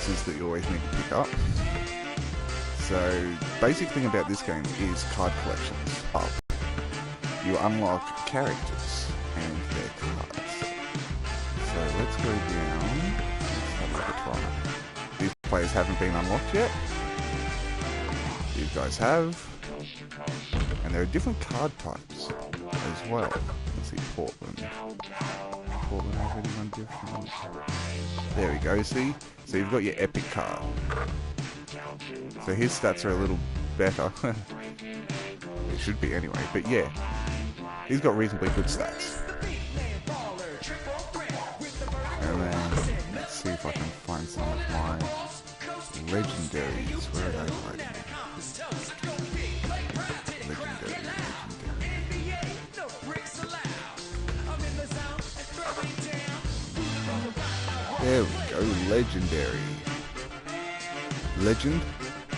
pieces that you always need to pick up. So, basic thing about this game is card collections. Up, you unlock characters and their cards. So let's go down. Let's have a look at one. These players haven't been unlocked yet. These guys have. And there are different card types as well. Let's see, Portland. Portland have anyone different? There we go, see? So you've got your epic card. So his stats are a little better. It should be anyway, but yeah. He's got reasonably good stats. And then, let's see if I can find some of my legendaries. Where are they hiding? Legendary. There we go, legendary. Legend?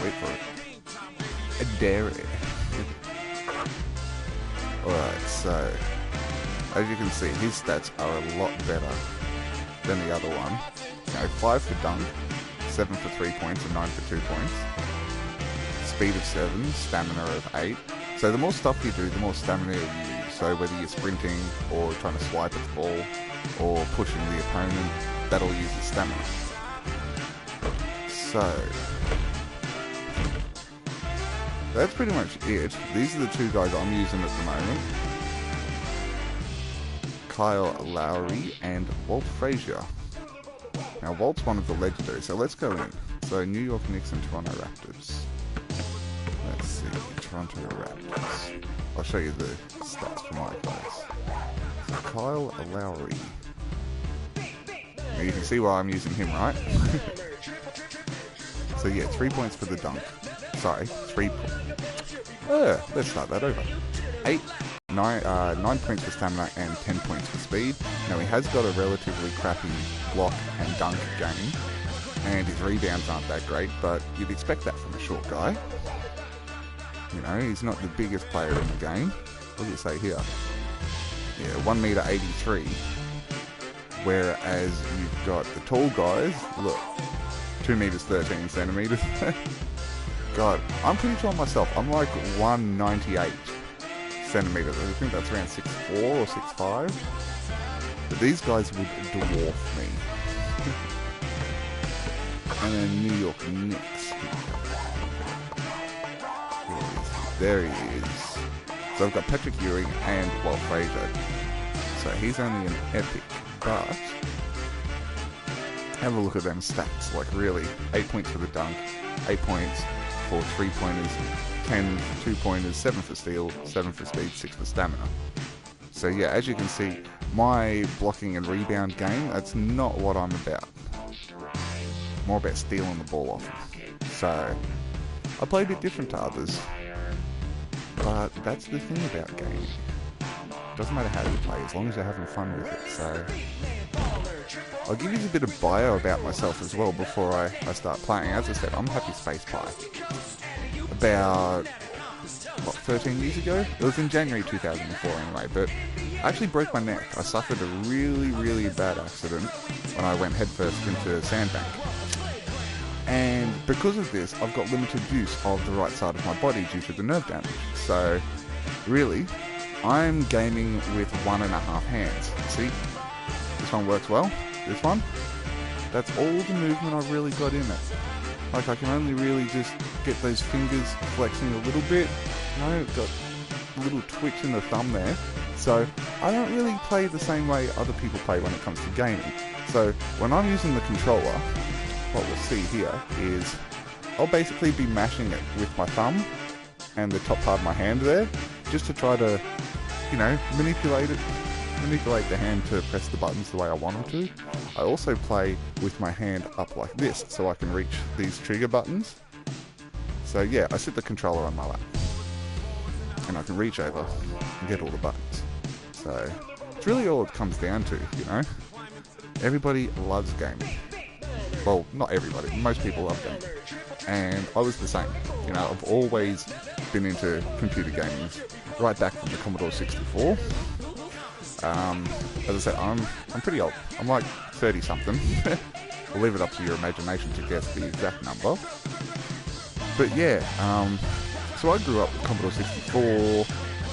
Wait for it. A dairy. Alright, so as you can see, his stats are a lot better than the other one. You know, 5 for dunk, 7 for 3 points, and 9 for 2 points. Speed of 7, stamina of 8. So the more stuff you do, the more stamina you use. So whether you're sprinting, or trying to swipe at the ball, or pushing the opponent, that'll use the stamina. So that's pretty much it. These are the two guys I'm using at the moment. Kyle Lowry and Walt Frazier. Now Walt's one of the legendaries, so let's go in. So New York Knicks and Toronto Raptors. Let's see, Toronto Raptors. I'll show you the stats for my players. So Kyle Lowry. Now you can see why I'm using him, right? So yeah, 3 points for the dunk. Sorry, 3 points. Let's start that over. 9 points for stamina and 10 points for speed. Now he has got a relatively crappy block and dunk game, and his rebounds aren't that great, but you'd expect that from a short guy. You know, he's not the biggest player in the game. What does it say here? Yeah, 1 meter 83. Whereas you've got the tall guys, look, 2 meters 13 centimeters. God, I'm pretty tall myself. I'm like 198 centimeters. I think that's around 6'4 or 6'5. But these guys would dwarf me. And then New York Knicks. There he is. So I've got Patrick Ewing and Walt Frazier. So he's only an epic, but have a look at them stats. Like really, 8 points for the dunk, 8 points for 3-pointers, 10 for 2-pointers, 7 for steal, 7 for speed, 6 for stamina. So yeah, as you can see, my blocking and rebound game, that's not what I'm about. More about stealing the ball off him. So I play a bit different to others, but that's the thing about gaming. Doesn't matter how you play, as long as you're having fun with it. So I'll give you a bit of bio about myself as well before I start playing. As I said, I'm Happy Space Pie. About, 13 years ago? It was in January 2004 anyway, but I actually broke my neck. I suffered a really, really bad accident when I went headfirst into a sandbank. And because of this, I've got limited use of the right side of my body due to the nerve damage. So, really, I'm gaming with 1.5 hands. See? This one works well. This one, that's all the movement I've really got in it. Like I can only really just get those fingers flexing a little bit. You know, got a little twitch in the thumb there. So I don't really play the same way other people play when it comes to gaming. So when I'm using the controller, what we'll see here is I'll basically be mashing it with my thumb and the top part of my hand there, just to try to, you know, manipulate the hand to press the buttons the way I want them to. I also play with my hand up like this, so I can reach these trigger buttons. So yeah, I sit the controller on my lap, and I can reach over and get all the buttons. So it's really all it comes down to, you know. Everybody loves gaming. Well, not everybody, most people love gaming. And I was the same. You know, I've always been into computer gaming, right back from the Commodore 64. As I said, I'm pretty old. I'm like 30 something. I'll leave it up to your imagination to guess the exact number. But yeah, so I grew up with Commodore 64,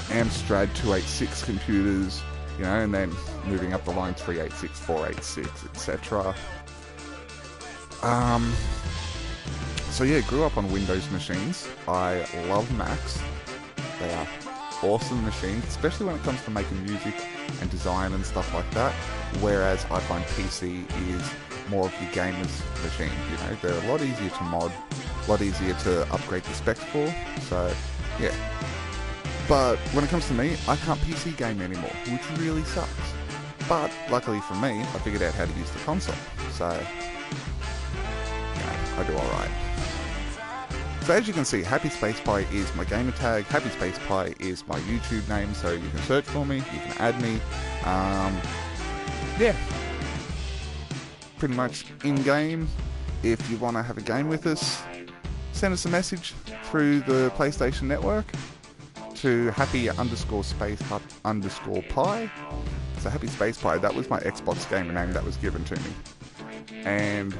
Amstrad 286 computers, you know, and then moving up the line 386, 486, etc. So yeah, grew up on Windows machines. I love Macs. They are awesome machines, especially when it comes to making music and design and stuff like that. Whereas I find PC is more of your gamer's machine. You know, they're a lot easier to mod, a lot easier to upgrade the specs for. So yeah. But when it comes to me, I can't PC game anymore, which really sucks. But luckily for me, I figured out how to use the console. So I do alright. So as you can see, Happy Space Pie is my gamer tag. Happy Space Pie is my YouTube name, so you can search for me, you can add me. Yeah. Pretty much in-game. If you want to have a game with us, send us a message through the PlayStation Network to happy_space_pie. So Happy Space Pie, that was my Xbox gamer name that was given to me. And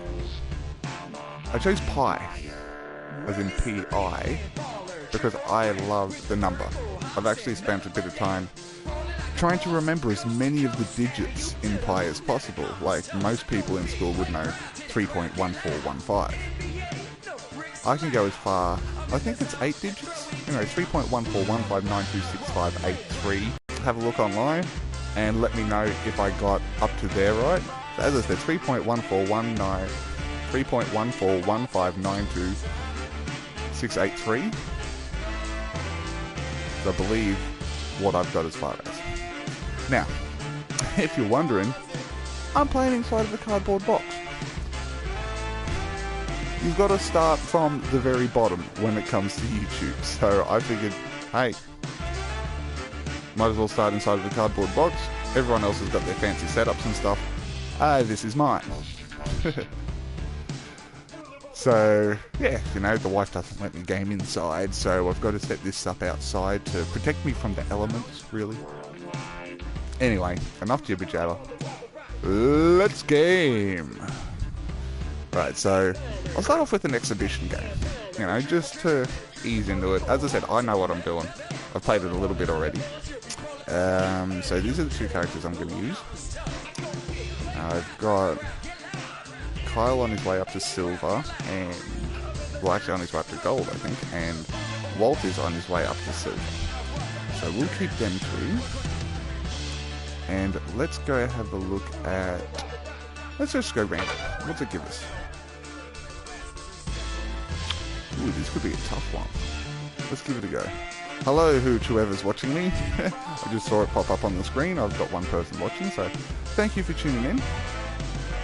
I chose Pi, as in P-I, because I love the number. I've actually spent a bit of time trying to remember as many of the digits in Pi as possible. Like most people in school would know 3.1415. I can go as far, I think it's 8 digits, you know, 3.1415926583. Have a look online and let me know if I got up to there right. So as I said, 3.1415926683. I believe what I've got as far as. Now, if you're wondering, I'm playing inside of a cardboard box. You've got to start from the very bottom when it comes to YouTube. So I figured, hey, might as well start inside of the cardboard box. Everyone else has got their fancy setups and stuff. This is mine. So, yeah, you know, the wife doesn't let me game inside, so I've got to set this up outside to protect me from the elements, really. Anyway, enough jibber jabber. Let's game! Right, so I'll start off with an exhibition game, you know, just to ease into it. As I said, I know what I'm doing. I've played it a little bit already. So these are the two characters I'm going to use. I've got Kyle on his way up to silver, and, well, actually on his way up to gold, I think, and Walt is on his way up to silver. So we'll keep them two. And let's go have a look at, let's just go random. What's it give us? Ooh, this could be a tough one. Let's give it a go. Hello, whoever's watching me. I just saw it pop up on the screen. I've got one person watching, so thank you for tuning in.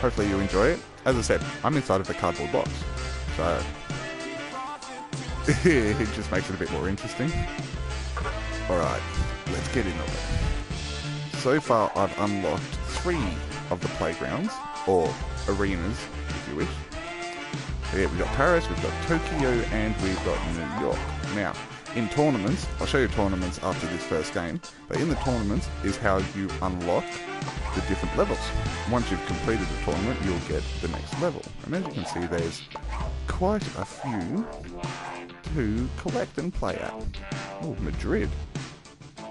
Hopefully you enjoy it. As I said, I'm inside of a cardboard box, so it just makes it a bit more interesting. Alright, let's get into it. So far I've unlocked 3 of the playgrounds, or arenas, if you wish. So yeah, we've got Paris, we've got Tokyo, and we've got New York. Now, in tournaments, I'll show you tournaments after this first game, but in the tournaments is how you unlock the different levels. Once you've completed the tournament, you'll get the next level. And as you can see, there's quite a few to collect and play at. Oh, Madrid. A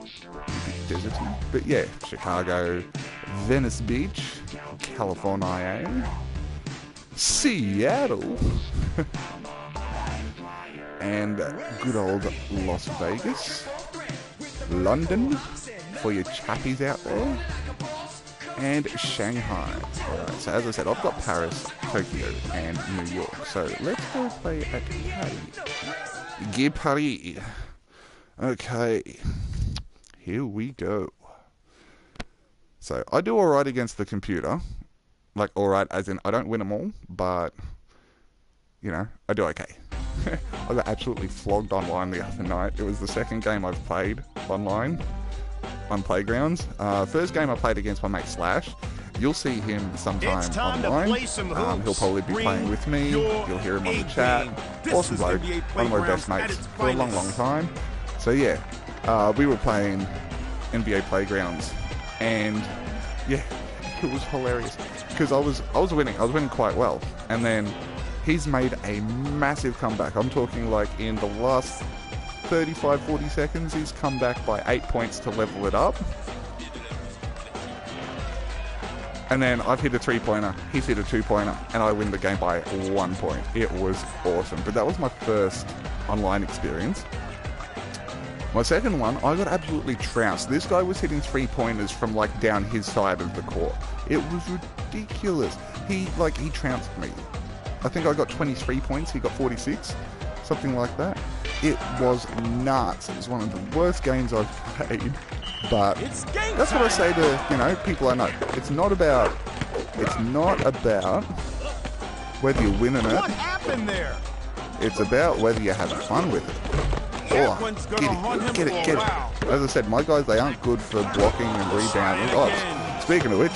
bit deserty. But yeah, Chicago, Venice Beach, California, Seattle, and good old Las Vegas, London, for your chappies out there, and Shanghai. Alright, so as I said, I've got Paris, Tokyo, and New York. So let's go play at Paris. Gay Paris. Okay, here we go. So I do alright against the computer. Like alright as in I don't win them all, but, you know, I do okay. I got absolutely flogged online the other night. It was the second game I've played online on Playgrounds. First game I played against my mate Slash. You'll see him sometime online. He'll probably be playing with me. You'll hear him on the chat. Awesome bloke. One of my best mates for a long, long time. So yeah, we were playing NBA Playgrounds, and yeah, It was hilarious because I was winning quite well, and then he's made a massive comeback. I'm talking like in the last 35-40 seconds, he's come back by 8 points to level it up. And then I've hit a 3-pointer, he's hit a 2-pointer, and I win the game by 1 point. It was awesome. But that was my first online experience. My second one, I got absolutely trounced. This guy was hitting 3-pointers from like down his side of the court. It was ridiculous. He trounced me. I think I got 23 points, he got 46, something like that. It was nuts. It was one of the worst games I've played. But that's what I say to, people I know. It's not about whether you're winning it. What happened there? It's about whether you're having fun with it. Oh, get it. As I said, my guys, they aren't good for blocking and rebounding. Oh, speaking of which,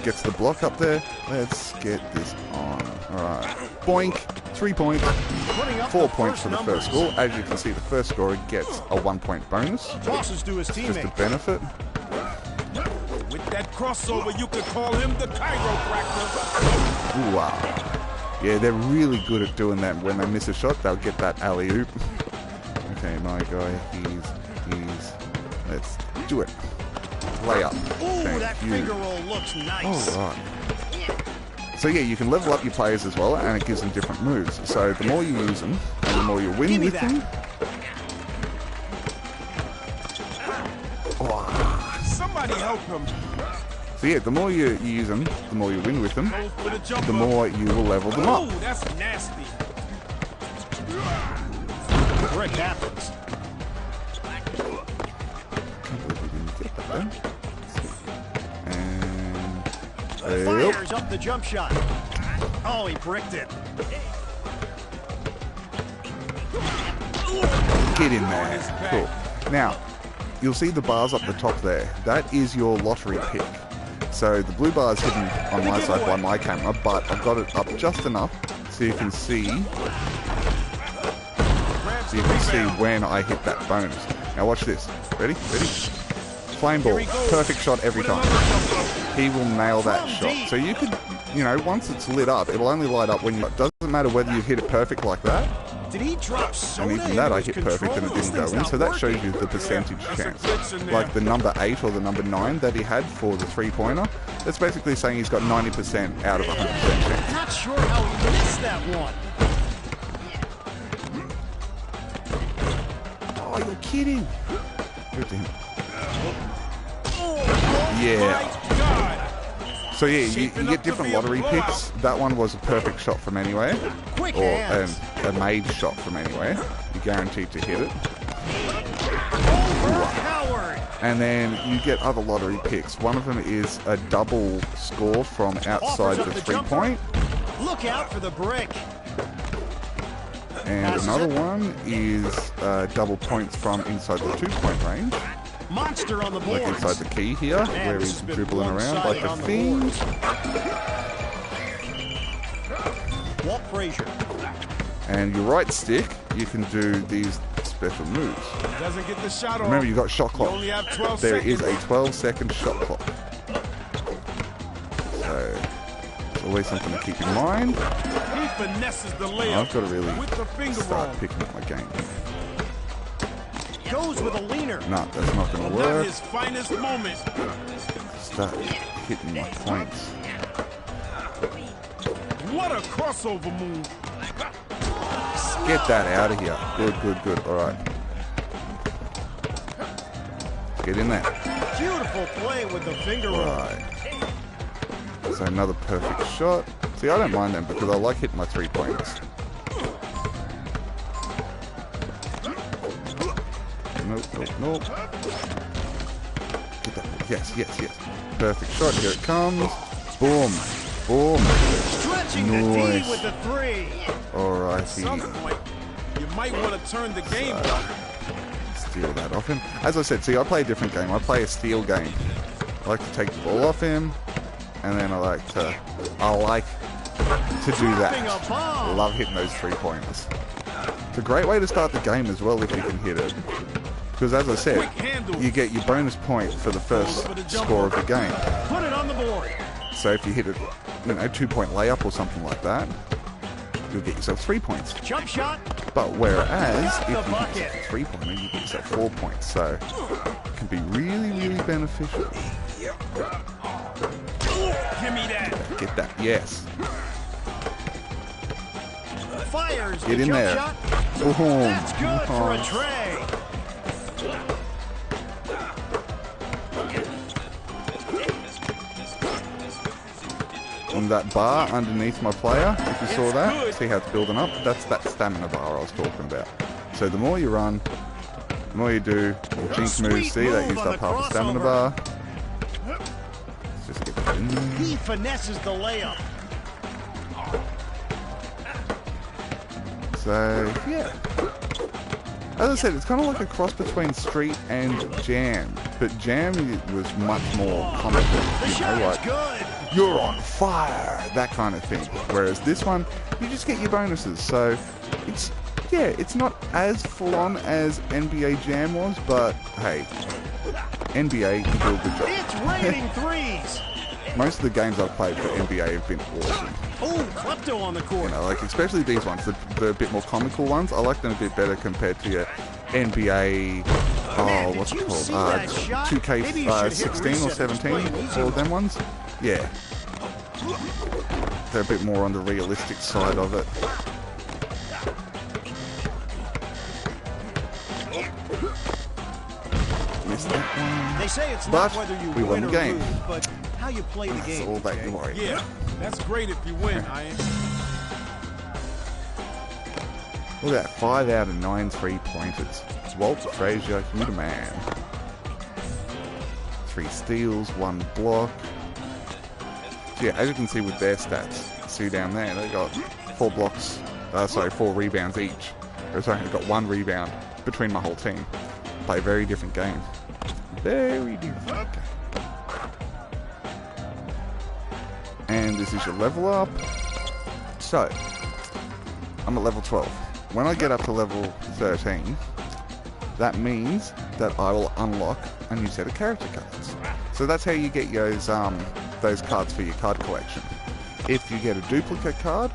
gets the block up there. Let's get this on. Alright. Boink. 3 points. 4 points for the first score. As you can see, the first scorer gets a 1 point bonus. Tosses to his teammate. Just a benefit. With that crossover, you could call him the chiropractor. Ooh, wow. Yeah, they're really good at doing that. When they miss a shot, they'll get that alley-oop. Okay, my guy, he's... Let's do it. Lay up. Ooh, that finger roll looks nice. All right. So yeah, you can level up your players as well, and it gives them different moves. So the more you use them, and the more you win with them. Oh. Somebody help him. So yeah, the more you use them, the more you win with them, the more you will level them up. Oh, that's nasty. Brick happens. Can't believe we didn't get that then. Fires up the jump shot. Oh, he bricked it. Get in there. Cool. Now, you'll see the bars up the top there. That is your lottery pick. So the blue bar is hidden on my side by my camera, but I've got it up just enough so you can see. So you can see when I hit that bonus. Now watch this. Ready? Flame ball. Perfect shot every time. He will nail that shot. So you could, once it's lit up, it'll only light up when you... It doesn't matter whether you hit it perfect like that. Did he drop soda? And even that I hit perfect and it didn't go in. So that shows you the percentage chance. Like the number 8 or the number 9 that he had for the 3-pointer. That's basically saying he's got 90% out of 100% chance. Not sure how he missed that one. Oh, you're kidding. Good to him. Yeah. So yeah, you get different lottery picks. That one was a perfect shot from anywhere, or a made shot from anywhere. You're guaranteed to hit it. And then you get other lottery picks. One of them is a double score from outside the 3-point. Look out for the brick. And another one is double points from inside the 2-point range. Monster on the board. Like inside the key here, where he's dribbling around like a fiend. Walt Frazier. And your right stick, you can do these special moves. Doesn't get the shot off. Remember, you've got shot clock. There is a 12-second shot clock. So, it's always something to keep in mind. He finesses the layup. I've got to really with the finger start roll. picking up my game. Goes with a leaner. No, that's not going to work. His finest moment. Start hitting my points. What a crossover move. Get that out of here. Good. All right. Get in there. Beautiful play with the finger roll. Right. So another perfect shot. See, I don't mind them because I like hitting my 3-pointers. Nope. Get that. Yes. Perfect shot. Here it comes. Boom. Stretching the D with the 3. Alrighty. At some point, you might want to turn the game back. Steal that off him. As I said, see, I play a different game. I play a steal game. I like to take the ball off him, and then I like to do that. I love hitting those 3-pointers. It's a great way to start the game as well if you can hit it. Because as I said, you get your bonus point for the first score of the game. Put it on the board. So if you hit a 2-point layup or something like that, you'll get yourself 3 points. Jump shot. But whereas if you hit a 3-pointer, you get yourself 4 points. So it can be really, really beneficial. Give me that. Get that, yes. Fires. Get in Jump there. Shot. Oh, That's good for a tray. On that bar underneath my player, if you saw that, see how it's building up? That's that stamina bar I was talking about. So the more you run, the more you do jink moves, see that used up half the stamina bar. Let's just get that in there. He finesses the layup. So, yeah. As I said, it's kind of like a cross between Street and Jam, but Jam was much more comical, like, Good. you're on fire, that kind of thing. Whereas this one, you just get your bonuses, so it's not as full on as NBA Jam was, but hey, NBA, you do a good job. It's raining threes. Most of the games I've played for NBA have been awesome. Oh, Klepto on the court. Like especially these ones, the bit more comical ones. I like them a bit better compared to your NBA. Oh, what's it called? 2K16 or 17. All of them ones. Yeah, they're a bit more on the realistic side of it. Missed that one. They say it's But not whether you we won win the or game. lose, but how you play the That's game. all that Jay. you worry about. Yeah, that's great if you win, Ian. Look at that, 5 out of 9 3-pointers. Walt Frazier, you the man. 3 steals, 1 block. So yeah, as you can see with their stats, see down there, they got 4 blocks, 4 rebounds each. Whereas I only got 1 rebound between my whole team. Play very different games. Very different. And this is your level up. So, I'm at level 12. When I get up to level 13, that means that I will unlock a new set of character cards. So that's how you get those cards for your card collection. If you get a duplicate card,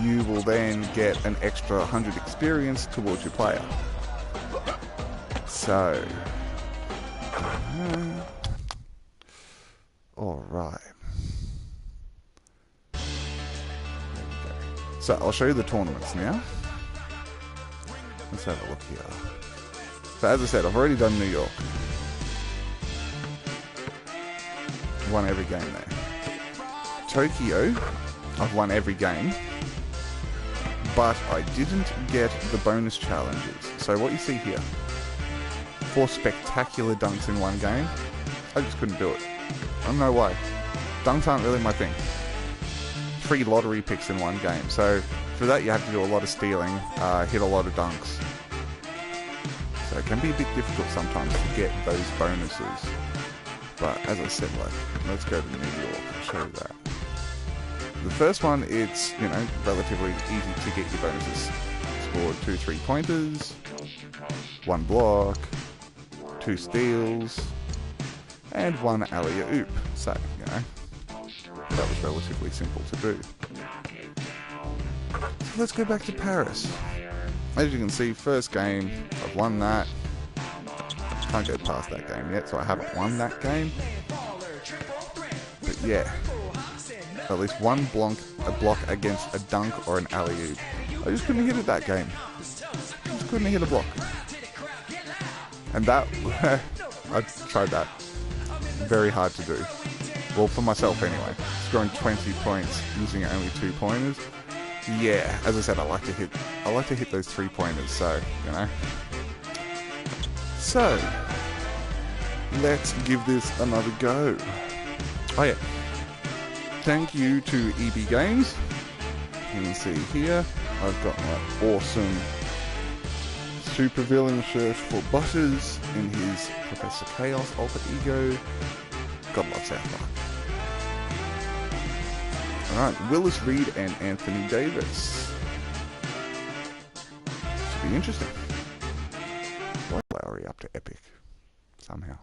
you will then get an extra 100 experience towards your player. So, alright. So I'll show you the tournaments now. Let's have a look here. So as I said, I've already done New York. Won every game there. Tokyo, I've won every game. But I didn't get the bonus challenges. So what you see here, 4 spectacular dunks in one game. I just couldn't do it. I don't know why. Dunks aren't really my thing. 3 lottery picks in one game. So for that you have to do a lot of stealing, hit a lot of dunks. So it can be a bit difficult sometimes to get those bonuses. But as I said, like, let's go to New York and show you that. The first one, it's, relatively easy to get your bonuses. Scored 2 3-pointers, 1 block, 2 steals, and 1 alley-oop. So, that was relatively simple to do. So let's go back to Paris. As you can see, first game, I've won that. Can't go past that game yet, so I haven't won that game. But yeah, at least 1 a block against a dunk or an alley-oop. I just couldn't hit it that game. Just couldn't hit a block. And that, I tried that. Very hard to do. Well, for myself anyway. Scoring 20 points using only 2-pointers. Yeah, as I said, I like to hit those 3-pointers, so, So, let's give this another go. Oh yeah. Thank you to EB Games. You can see here, I've got my awesome supervillain shirt for Butters in his Professor Chaos alter ego. God love South Park. Alright, Willis Reed and Anthony Davis. Should be interesting. Why Lowry up to Epic? Somehow.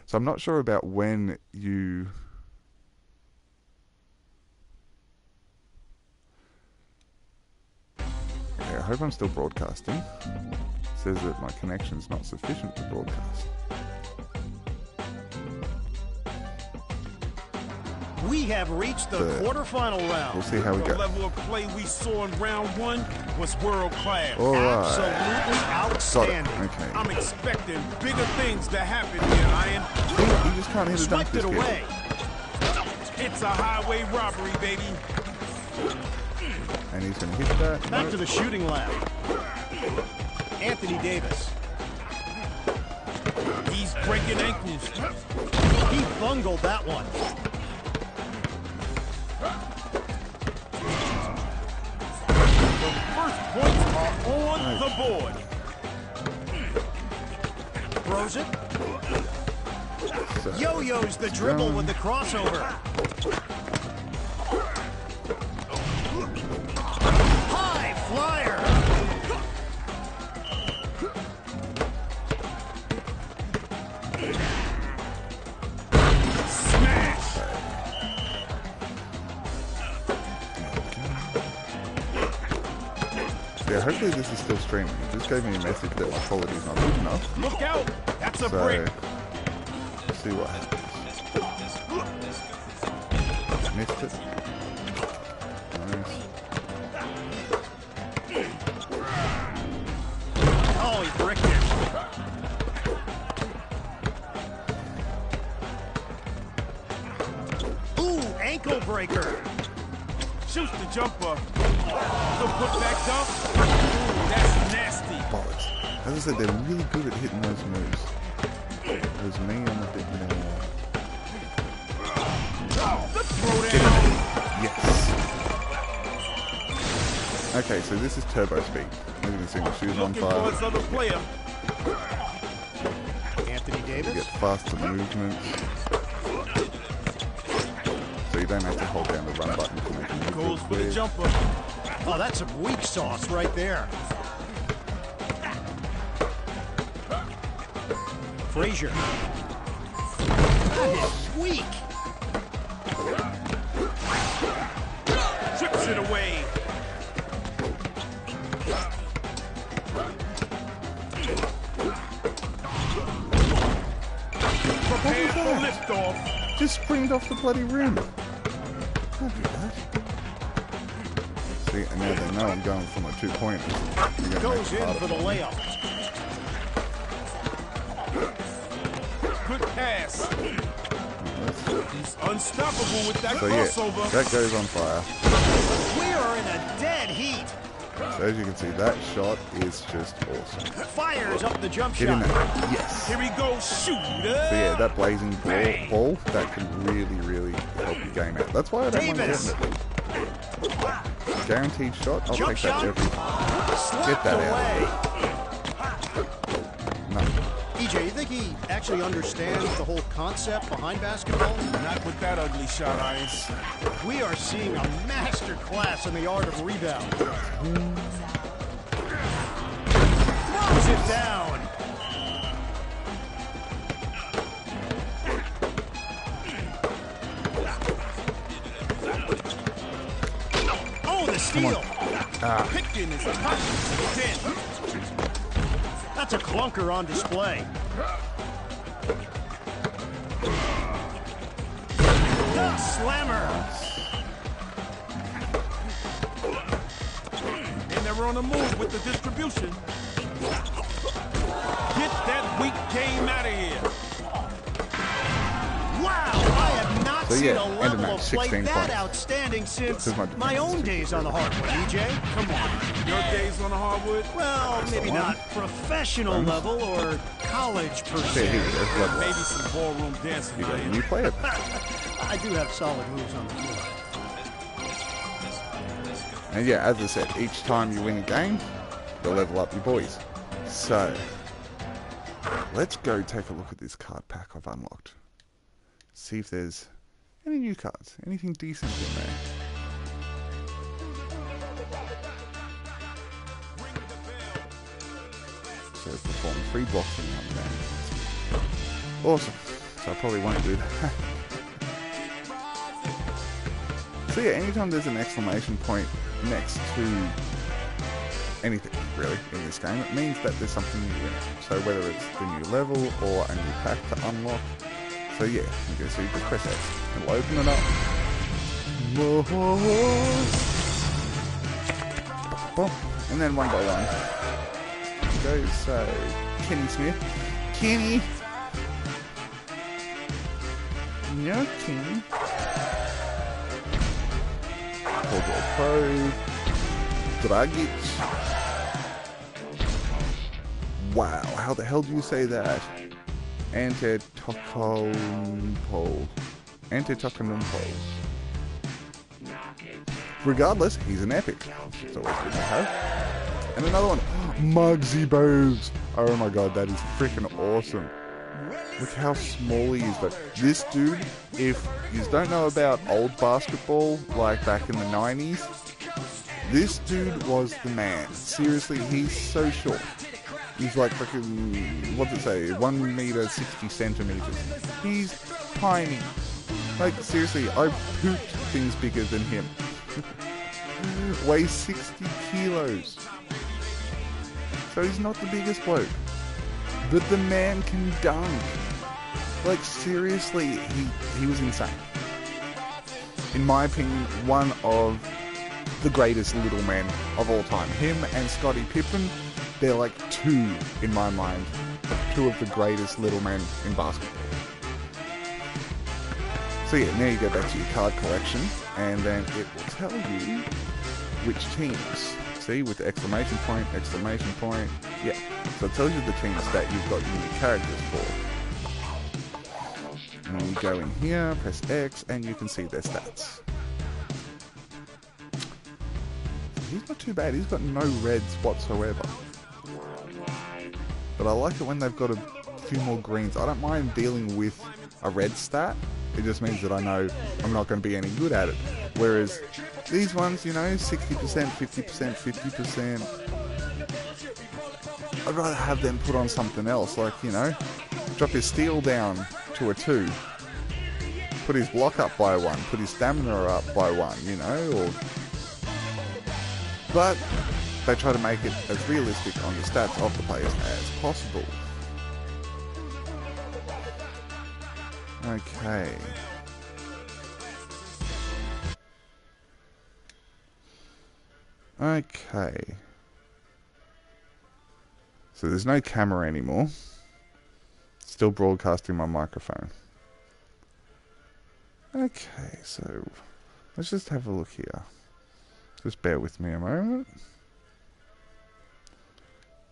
So I'm not sure about when you I hope I'm still broadcasting. It says that my connection's not sufficient to broadcast. We have reached the quarterfinal round. We'll see how we The go. level of play we saw in round 1 was world class. Alright. Absolutely Got it. outstanding. Okay. I'm expecting bigger things to happen here, Iron. See, you just can't hit a dunk Swiped this it kid. away. It's a highway robbery, baby. And he's going to hit that. Back Nope. to the shooting lab. Anthony Davis. He's breaking ankles. He bungled that one. The first points are on the board. Throws it. So, Yo-yos the dribble with the crossover. High flyer. Smash. yeah, hopefully this is still streaming. It just gave me a message that my quality's not good enough. Look out. That's a So, brick. let's see what happens. Missed it. Nice. Oh, he bricked it. Ooh, ankle breaker. Shoots the jumper. The putback dunk. Ooh, that's nasty. Bollocks. As I said, they're really good at hitting those moves. Whereas me, I'm a bit more... The throwdown. Yes. Okay, so this is turbo speed. As you can see, my shoes on Looking for fire. his other player. Anthony You Davis. get faster movements. So you don't have to hold down the run button to make a move real Goes for the quick. jumper. Oh, that's some weak sauce right there. Frazier. That is weak. Trips it away. Prepared for liftoff. Just springed off the bloody rim. Can't do that. See, and now they know I'm going for my 2-pointers. Goes in for the layup. Good pass. He's unstoppable with that So yeah, crossover. that goes on fire. We are in a dead heat. So as you can see, that shot is just awesome. Fires up the jump Get in shot. there. Yes. Here he goes, shooter. So yeah, that blazing Bang. ball, that can really, really help your game out. That's why I don't Davis. mind getting it. Guaranteed shot, I'll Jump take that shot. every time. Slapped that out away. No. EJ, you think he actually understands the whole concept behind basketball? Not with that ugly shot, Iron. We are seeing a master class in the art of rebound. Throws it down. Oh, the steal. Picking his top 10. That's a clunker on display. The slammer. And they're on the move with the distribution. Get that weak game out of here. Wow, I have not So, seen yeah, a end of level match, of play 16 that points. outstanding since This is my my defense own is days on the hardwood, EJ. Come on. Your days on the hardwood? Well, maybe the one. not professional level or college per There, here se. we go. Blood Maybe some ballroom dancing, You got a Iron. new player. I do have solid moves on the floor. And yeah, as I said, each time you win a game, you'll level up your boys. So, let's go take a look at this card pack I've unlocked. See if there's any new cards, anything decent in there. So perform 3 boxing up there. Awesome. So I probably won't do that. So yeah, anytime there's an exclamation point next to anything really in this game. It means that there's something new in it. So whether it's the new level or a new pack to unlock. So yeah, you can see, just press X and it'll open it up. And then one by one goes, so Kenny Smith. Kenny! No, Kenny. Caldwell Pope. Dragic. Wow, how the hell do you say that? Antetokounmpo. Regardless, he's an epic. It's always good to have. And another one, Muggsy Bogues. Oh my god, that is freaking awesome. Look how small he is, but this dude, if you don't know about old basketball, like back in the 90s, this dude was the man. Seriously, he's so short. He's like freaking, what's it say, 1 meter 60 centimeters. He's tiny. Like, seriously, I've pooped things bigger than him. Weighs 60 kilos. So he's not the biggest bloke. But the man can dunk. Like, seriously, he was insane. In my opinion, one of the greatest little men of all time. Him and Scottie Pippen, they're like two, in my mind, two of the greatest little men in basketball. So yeah, now you go back to your card collection, and then it will tell you which teams. See, with the exclamation point, yeah. So it tells you the teams that you've got unique characters for. And then you go in here, press X, and you can see their stats. He's not too bad, he's got no reds whatsoever. But I like it when they've got a few more greens. I don't mind dealing with a red stat. It just means that I know I'm not going to be any good at it. Whereas these ones, you know, 60%, 50%, 50%. I'd rather have them put on something else, like, you know, drop his steal down to a 2. Put his block up by 1. Put his stamina up by 1, you know, or... But they try to make it as realistic on the stats of the players as possible. Okay. Okay. So there's no camera anymore. Still broadcasting my microphone. Okay, so let's just have a look here. Just bear with me a moment.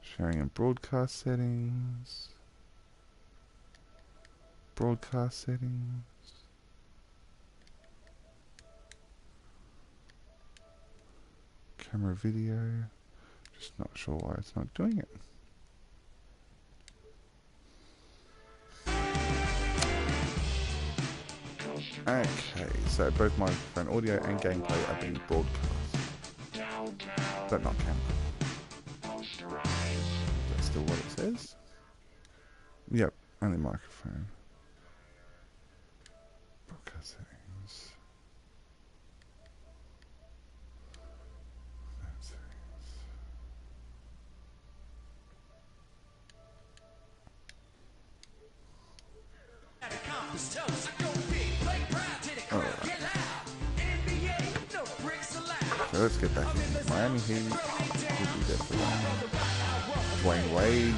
Sharing in broadcast settings. Broadcast settings. Camera video. Just not sure why it's not doing it. Okay, so both microphone audio and gameplay are being broadcast. But not camera. That's still what it says. Yep, only microphone. Broadcast settings. So let's get back into Miami Heat. We'll be there for that. Dwayne Wade.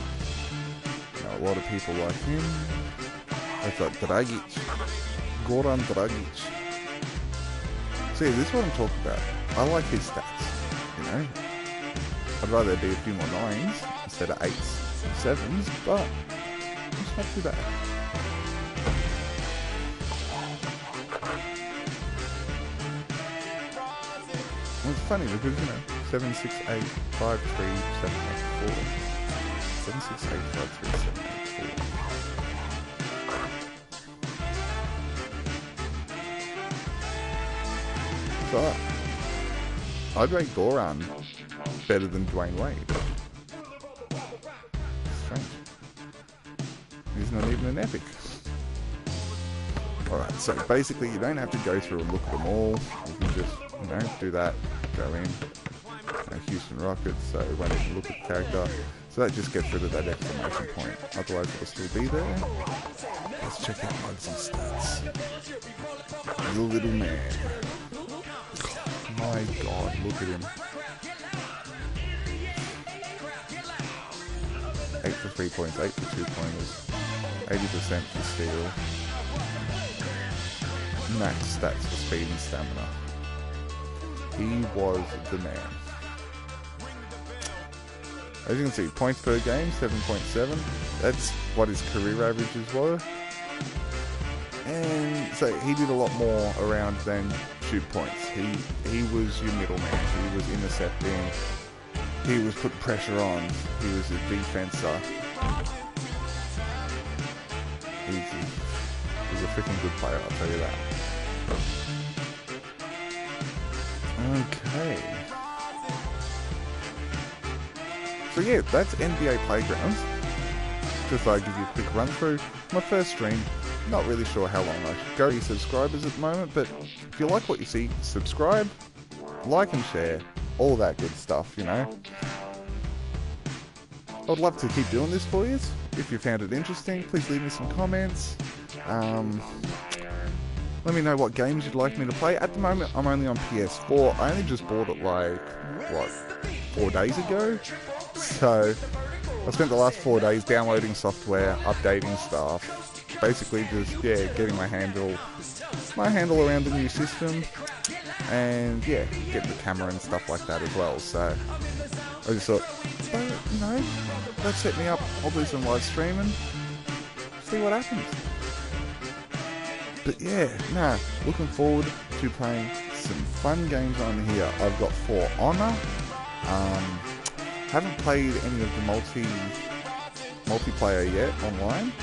You know, a lot of people like him. I've got Dragic. Goran Dragic. See, this is what I'm talking about. I like his stats. You know? I'd rather be a few more 9s instead of 8s and 7s, but it's not too bad. It's funny because, you know, 7, 6, 8, 5, 3, 7, 8, 4. 7, 6, 8, 5, 3, 7, 8, 4. So, I'd rate Goran better than Dwayne Wade. Strange. He's not even an epic. Alright, so basically you don't have to go through and look at them all. You can just, you know, do that, go in, Houston Rockets, so it won't even look at the character. So that just gets rid of that exclamation point. Otherwise it'll still be there. Let's check out Mugsy's stats. The little man. My god, look at him. 8 for 3 points, 8 for 2 pointers, 80% for steal. Max stats for speed and stamina. He was the man. As you can see, points per game, 7.7. That's what his career averages were. And so he did a lot more around than shoot points. He was your middleman. He was intercepting. He was putting pressure on. He was a defenser. He was a freaking good player, I'll tell you that. Okay. So yeah, that's NBA Playgrounds. Just thought I'd give you a quick run through. My first stream, not really sure how long I should go. 30 subscribers at the moment, but if you like what you see, subscribe, like and share, all that good stuff, you know. I'd love to keep doing this for you. If you found it interesting, please leave me some comments. Let me know what games you'd like me to play. At the moment, I'm only on PS4. I only just bought it like, 4 days ago? So, I spent the last 4 days downloading software, updating stuff. Basically just, yeah, getting my handle around the new system. And, yeah, getting the camera and stuff like that as well. So, I just thought, you know, let's set me up. I'll do some live streaming. See what happens. But yeah, looking forward to playing some fun games on here. I've got For Honor. Haven't played any of the multiplayer yet online.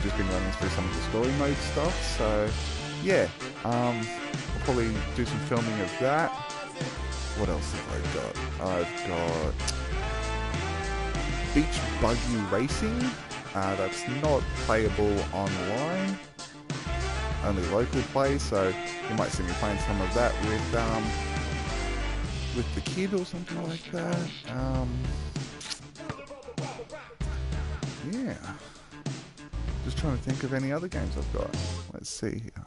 Just been running through some of the story mode stuff. So yeah, I'll probably do some filming of that. What else have I got? I've got Beach Buggy Racing. That's not playable online. Only local play, so you might see me playing some of that with the kid or something like that. Yeah. Just trying to think of any other games I've got. Let's see here.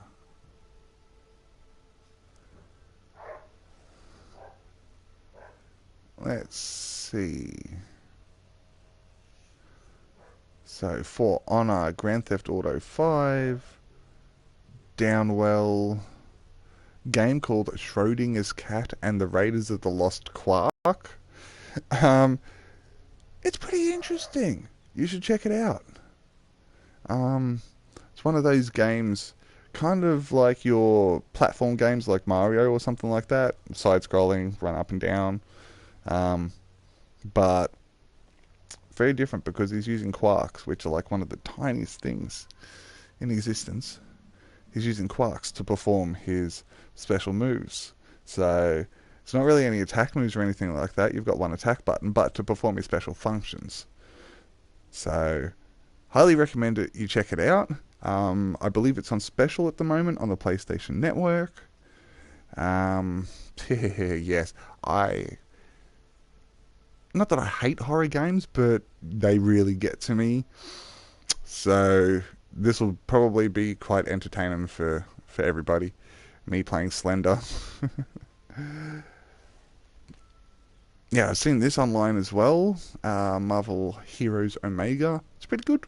Let's see. So, For Honor, Grand Theft Auto 5, Downwell, game called Schrodinger's Cat and the Raiders of the Lost Quark. It's pretty interesting. You should check it out. It's one of those games, kind of like your platform games like Mario or something like that. Side-scrolling, run up and down. But very different because he's using quarks, which are like one of the tiniest things in existence. He's using quarks to perform his special moves. So it's not really any attack moves or anything like that. You've got one attack button, but to perform his special functions. So highly recommend it. You check it out. I believe it's on special at the moment on the PlayStation Network. Yes, not that I hate horror games, but they really get to me. So this will probably be quite entertaining for everybody. Me playing Slender. Yeah, I've seen this online as well. Marvel Heroes Omega. It's pretty good.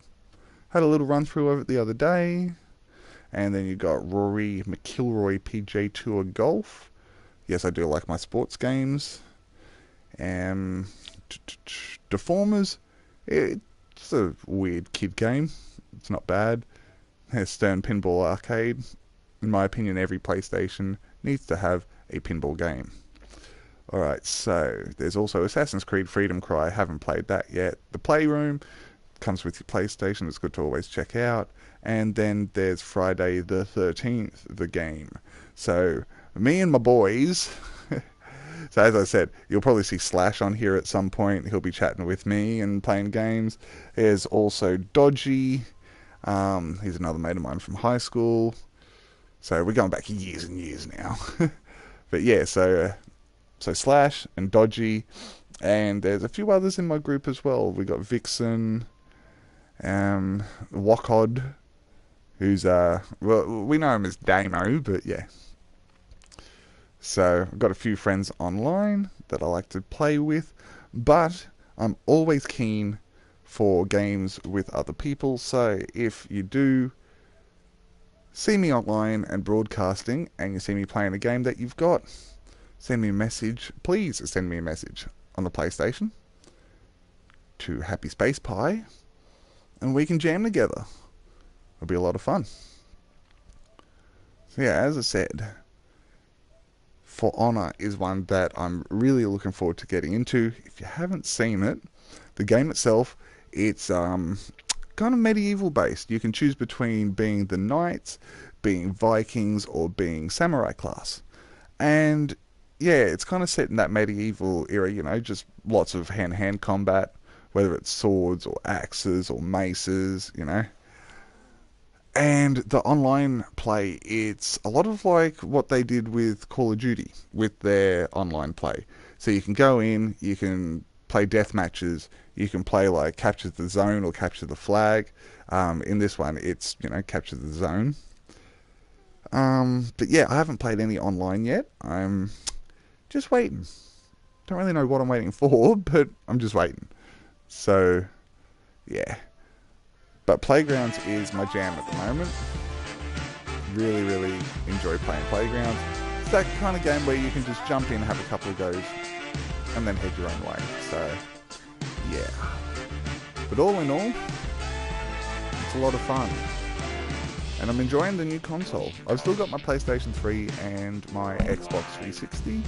Had a little run through of it the other day. And then you got Rory McIlroy PGA Tour Golf. Yes, I do like my sports games. Deformers. It's a weird kid game. It's not bad. There's Stern Pinball Arcade. In my opinion, every PlayStation needs to have a pinball game. Alright, so there's also Assassin's Creed Freedom Cry. I haven't played that yet. The Playroom comes with your PlayStation. It's good to always check out. And then there's Friday the 13th, the game. So me and my boys... So as I said, you'll probably see Slash on here at some point. He'll be chatting with me and playing games. There's also Dodgy. He's another mate of mine from high school. So we're going back years and years now. But yeah, so So Slash and Dodgy, and there's a few others in my group as well. We got Vixen, Wokod, who's well, we know him as Damo, but yeah. So I've got a few friends online that I like to play with, but I'm always keen for games with other people. So if you do see me online and broadcasting, and you see me playing a game that you've got, send me a message. Please send me a message on the PlayStation to Happy Space Pie, and we can jam together. It'll be a lot of fun. So yeah, as I said, For Honor is one that I'm really looking forward to getting into. If you haven't seen it, the game itself, it's kind of medieval based. You can choose between being the knights, being Vikings, or being samurai class. And yeah, it's kind of set in that medieval era, you know, just lots of hand-to-hand combat, whether it's swords or axes or maces, you know. And the online play, it's a lot of like what they did with Call of Duty with their online play. So you can go in, you can play death matches, you can play like capture the zone or capture the flag. In this one, it's, you know, capture the zone. But yeah, I haven't played any online yet. I'm just waiting. Don't really know what I'm waiting for, but I'm just waiting. So, yeah. But Playgrounds is my jam at the moment. Really, really enjoy playing Playgrounds. It's that kind of game where you can just jump in, have a couple of goes, and then head your own way. So, yeah. But all in all, it's a lot of fun. And I'm enjoying the new console. I've still got my PlayStation 3 and my Xbox 360.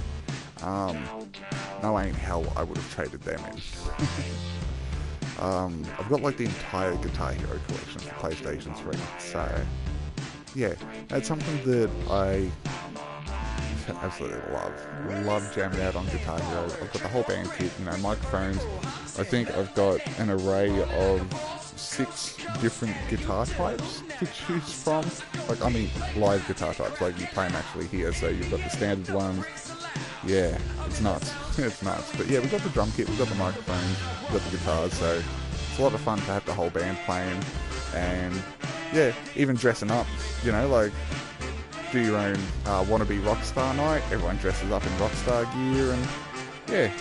No way in hell I would have traded them in. I've got like the entire Guitar Hero collection for PlayStation 3. So, yeah, that's something that I absolutely love jamming out on Guitar Hero. I've got the whole band kit, you know, microphones. I think I've got an array of 6 different guitar types to choose from. Like, I mean, live guitar types, like you play them actually here. So you've got the standard ones. Yeah, it's nuts. It's nuts. But yeah, we've got the drum kit, we've got the microphones, we've got the guitars. So it's a lot of fun to have the whole band playing. And yeah, even dressing up, you know, like, do your own wannabe rockstar night. Everyone dresses up in rockstar gear, and yeah,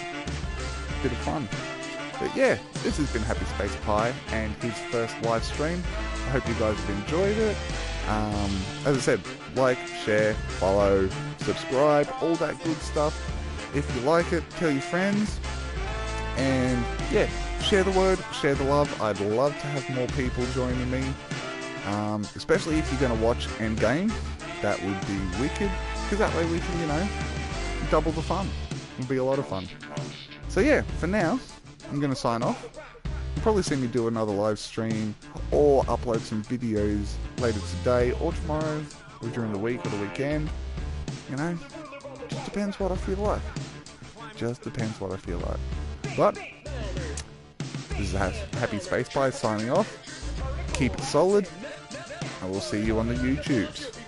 bit of fun. But yeah, this has been Happy Space Pie and his first live stream. I hope you guys have enjoyed it. As I said, like, share, follow, subscribe, all that good stuff. If you like it, tell your friends. And yeah, share the word, share the love. I'd love to have more people joining me. Especially if you're going to watch Endgame. That would be wicked, because that way we can, you know, double the fun. It'll be a lot of fun. So yeah, for now, I'm going to sign off. You'll probably see me do another live stream or upload some videos later today or tomorrow or during the week or the weekend. You know, just depends what I feel like. Just depends what I feel like. But this is Happy Space Pie signing off. Keep it solid, and we'll see you on the YouTubes.